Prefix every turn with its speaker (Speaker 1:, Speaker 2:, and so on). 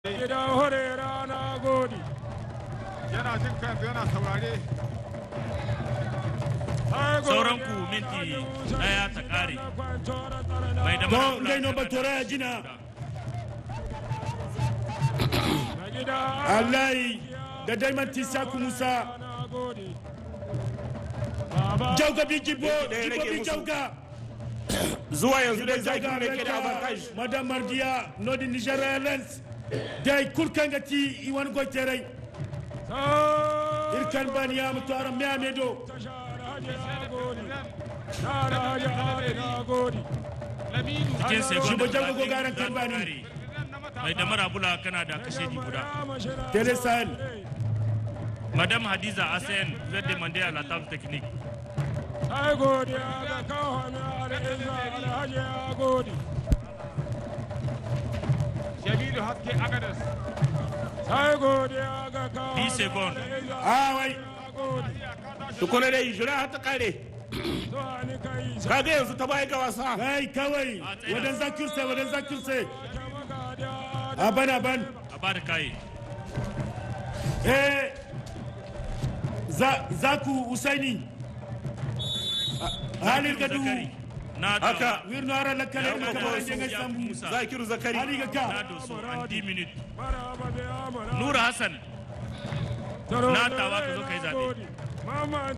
Speaker 1: Gida horera na gode.
Speaker 2: Yana jin kansa yana saurare.
Speaker 3: Sauran ku minti daya ta kare. Mai da
Speaker 4: Don gaino batora ya jina. Allahi da daimanti saku Musa. Jauga bi jibo bi jauga.
Speaker 5: Zuwa yanzu dai zaki ne ke da avantage.
Speaker 4: Madam Mardia Nodi Nigeria Lens. Dai kulkangati iwan goiterai. Irkan baniya mutara meamedo.
Speaker 3: Cikin
Speaker 4: Shi
Speaker 3: sekon
Speaker 4: ba jauga gogaran kan bani.
Speaker 3: mai da marabula kana da kashe di guda.
Speaker 4: Tele Sahel.
Speaker 3: Madame Hadiza Asen veut demander à la table technique.
Speaker 1: Ai godiya ga kawo na al'iza alhaji ya gode.
Speaker 2: Jamilu Haske Agadas.
Speaker 1: Ai godiya ga kawo
Speaker 3: 10 secondes.
Speaker 4: Ah wai.
Speaker 5: Tukuna dai jira har ta kare.
Speaker 1: Zuwa ni kai
Speaker 5: Kaga yanzu ta baya ga wasa.
Speaker 4: Kai kawai wadan zakirse. Aban.
Speaker 3: A ba da kaye.
Speaker 4: Zaku Usaini. Halil Gadu.
Speaker 3: Na
Speaker 5: Haka.
Speaker 4: Wirno ara lakale
Speaker 5: Yan
Speaker 4: ka
Speaker 5: babban
Speaker 4: kan jenga sambu.
Speaker 5: Zakiru Zakari.
Speaker 4: Ali ga
Speaker 3: na
Speaker 4: ka.
Speaker 3: doso en 10 minutes.
Speaker 1: maraba da amara.
Speaker 3: Nura Hassan. Na tawa ka zo kai zabe.
Speaker 1: Mama